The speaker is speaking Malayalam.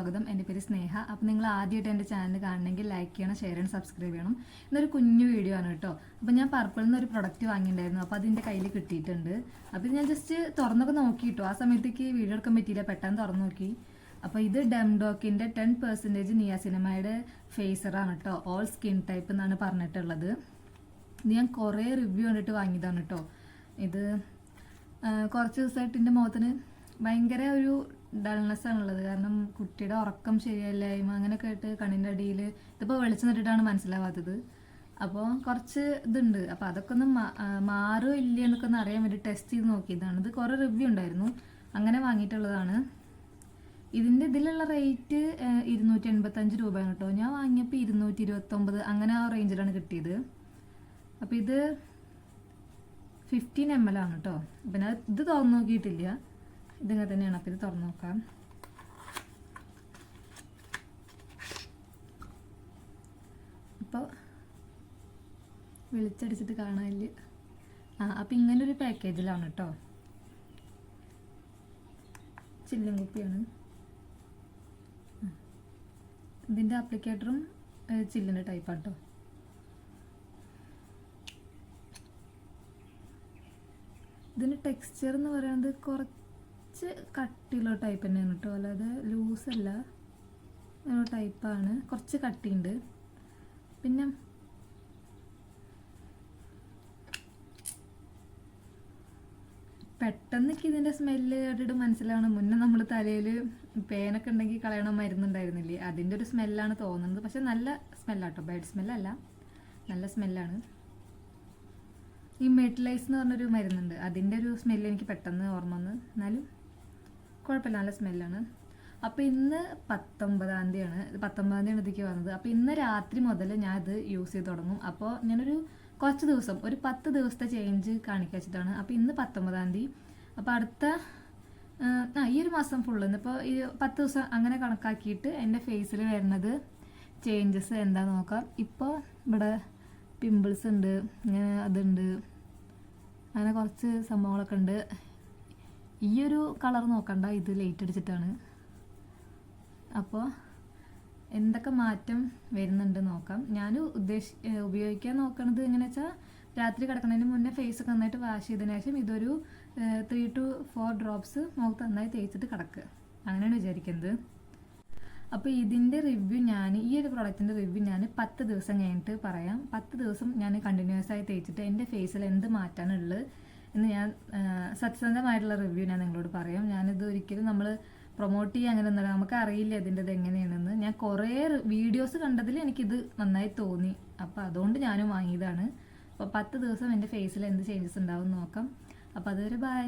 സ്വാഗതം. എൻ്റെ പേര് സ്നേഹ. അപ്പോൾ നിങ്ങൾ ആദ്യമായിട്ട് എൻ്റെ ചാനൽ കാണണമെങ്കിൽ ലൈക്ക് ചെയ്യണം, ഷെയർ ചെയ്യണം, സബ്സ്ക്രൈബ് ചെയ്യണം. ഇന്നൊരു കുഞ്ഞു വീഡിയോ ആണ് കേട്ടോ. അപ്പോൾ ഞാൻ പർപ്പിളിൽ നിന്ന് ഒരു പ്രൊഡക്റ്റ് വാങ്ങിയിട്ടുണ്ടായിരുന്നു. അപ്പോൾ അതിൻ്റെ കയ്യിൽ കിട്ടിയിട്ടുണ്ട്. അപ്പോൾ ഇത് ഞാൻ ജസ്റ്റ് തുറന്നൊക്കെ നോക്കി കേട്ടോ. ആ സമയത്തേക്ക് വീഡിയോ എടുക്കാൻ പറ്റിയില്ല, പെട്ടെന്ന് തുറന്നു നോക്കി. അപ്പോൾ ഇത് ഡെംഡോക്കിൻ്റെ 10% നിയാസിനമൈഡ് ഫേസറാണ് കേട്ടോ. ഓൾ സ്കിൻ ടൈപ്പ് എന്നാണ് പറഞ്ഞിട്ടുള്ളത്. ഇത് ഞാൻ കുറേ റിവ്യൂ കണ്ടിട്ട് വാങ്ങിയതാണ് കേട്ടോ. ഇത് കുറച്ച് ദിവസമായിട്ട് എൻ്റെ മുഖത്തിന് ഭയങ്കര ഒരു ഡൾനെസ് ആണുള്ളത്. കാരണം കുട്ടിയുടെ ഉറക്കം ശരിയല്ലായ്മ അങ്ങനെയൊക്കെ ആയിട്ട് കണ്ണിൻ്റെ അടിയിൽ ഇതിപ്പോൾ വെളിച്ചം നിട്ടിട്ടാണ് മനസ്സിലാവാത്തത്. അപ്പോൾ കുറച്ച് ഇതുണ്ട്. അപ്പോൾ അതൊക്കെ ഒന്ന് മാറുമോ ഇല്ല എന്നൊക്കെ ഒന്ന് അറിയാൻ വേണ്ടി ടെസ്റ്റ് ചെയ്ത് നോക്കിയതാണ്. ഇത് കുറേ റിവ്യൂ ഉണ്ടായിരുന്നു, അങ്ങനെ വാങ്ങിയിട്ടുള്ളതാണ്. ഇതിൻ്റെ ഇതിലുള്ള റേറ്റ് 285 രൂപയാണ് കേട്ടോ. ഞാൻ വാങ്ങിയപ്പോൾ 229 അങ്ങനെ ആ റേഞ്ചിലാണ് കിട്ടിയത്. അപ്പോൾ ഇത് 15 ml ആണ് കേട്ടോ. പിന്നെ ഇത് തുറന്നു നോക്കിയിട്ടില്ല, ഇതിങ്ങനെ തന്നെയാണ്. അപ്പോൾ ഇത് തുറന്നു നോക്കാം. അപ്പോൾ വെളിച്ചടിച്ചിട്ട് കാണാനില്ല. അപ്പോൾ ഇങ്ങനൊരു പാക്കേജിലാണ് കേട്ടോ. ചില്ലും കുപ്പിയാണ്. ഇതിൻ്റെ ആപ്ലിക്കേറ്ററും ചില്ലിൻ്റെ ടൈപ്പാണ് കേട്ടോ. ഇതിൻ്റെ ടെക്സ്ചർ എന്ന് പറയുന്നത് കുറച്ച് കട്ടിയുള്ള ടൈപ്പ് തന്നെയാണ് കേട്ടോ, അല്ലാതെ ലൂസല്ല, ടൈപ്പാണ്. കുറച്ച് കട്ടിയുണ്ട്. പിന്നെ പെട്ടെന്ന് ഇതിൻ്റെ സ്മെല്ല് കേട്ടിട്ട് മനസ്സിലാവണം. മുന്നേ നമ്മൾ തലയിൽ പേനൊക്കെ ഉണ്ടെങ്കിൽ കളയണ മരുന്നുണ്ടായിരുന്നില്ലേ, അതിൻ്റെ ഒരു സ്മെല്ലാണ് തോന്നുന്നത്. പക്ഷെ നല്ല സ്മെല്ലാട്ടോ, ബാഡ് സ്മെല്ലല്ല, നല്ല സ്മെല്ലാണ്. ഈ മെഡിലൈസ് എന്ന് പറഞ്ഞൊരു മരുന്നുണ്ട്, അതിൻ്റെ ഒരു സ്മെല്ല് എനിക്ക് പെട്ടെന്ന് ഓർമ്മ വന്ന്. എന്നാലും കുഴപ്പമില്ല, നല്ല സ്മെല്ലാണ്. അപ്പോൾ ഇന്ന് 19-ാം തീയതിയാണ്, 19-ാം തീയതിയാണ് ഇതിലേക്ക് വന്നത്. അപ്പോൾ ഇന്ന് രാത്രി മുതൽ ഞാൻ ഇത് യൂസ് ചെയ്ത് തുടങ്ങും. അപ്പോൾ ഞാനൊരു കുറച്ച് ദിവസം, ഒരു 10 ദിവസത്തെ ചേഞ്ച് കാണിക്കാൻ വെച്ചിട്ടാണ്. അപ്പോൾ ഇന്ന് 19-ാം തീയതി. അപ്പോൾ അടുത്ത ഈ ഒരു മാസം ഫുള്ള് ഇന്നിപ്പോൾ ഈ 10 ദിവസം അങ്ങനെ കണക്കാക്കിയിട്ട് എൻ്റെ ഫേസിൽ വരുന്നത് ചേഞ്ചസ് എന്താണെന്ന് നോക്കാം. ഇപ്പോൾ ഇവിടെ പിമ്പിൾസ് ഉണ്ട്, ഇങ്ങനെ അതുണ്ട്, അങ്ങനെ കുറച്ച് സംഭവങ്ങളൊക്കെ ഉണ്ട്. ഈ ഒരു കളർ നോക്കണ്ട, ഇത് ലൈറ്റ് അടിച്ചിട്ടാണ്. അപ്പോൾ എന്തൊക്കെ മാറ്റം വരുന്നുണ്ട് നോക്കാം. ഞാൻ ഉപയോഗിക്കാൻ നോക്കണത് എങ്ങനെയാ വെച്ചാൽ, രാത്രി കിടക്കുന്നതിന് മുന്നേ ഫേസ് നന്നായിട്ട് വാഷ് ചെയ്തതിന് ശേഷം ഇതൊരു 3 to 4 ഡ്രോപ്സ് മുഖത്ത് നന്നായി തേച്ചിട്ട് കിടക്കുക, അങ്ങനെയാണ് വിചാരിക്കുന്നത്. അപ്പോൾ ഇതിൻ്റെ റിവ്യൂ ഈ ഒരു പ്രോഡക്റ്റിൻ്റെ റിവ്യൂ ഞാൻ 10 ദിവസം കഴിഞ്ഞിട്ട് പറയാം. 10 ദിവസം ഞാൻ കണ്ടിന്യൂസ് ആയി തേച്ചിട്ട് എൻ്റെ ഫേസിൽ എന്ത് മാറ്റാനുള്ളത് എന്ന് ഞാൻ സത്യസന്ധമായിട്ടുള്ള റിവ്യൂ ഞാൻ നിങ്ങളോട് പറയാം. ഞാനിത് ഒരിക്കലും നമ്മൾ പ്രൊമോട്ട് ചെയ്യുക അങ്ങനെ ഒന്നല്ല, നമുക്ക് അറിയില്ല ഇതിൻ്റെത് എങ്ങനെയാണെന്ന്. ഞാൻ കുറേ വീഡിയോസ് കണ്ടതിൽ എനിക്കിത് നന്നായി തോന്നി, അപ്പോൾ അതുകൊണ്ട് ഞാനും വാങ്ങിയതാണ്. അപ്പോൾ 10 ദിവസം എൻ്റെ ഫേസിൽ എന്ത് ചേഞ്ചസ് ഉണ്ടാവും നോക്കാം. അപ്പോൾ അതുവരെ ബൈ.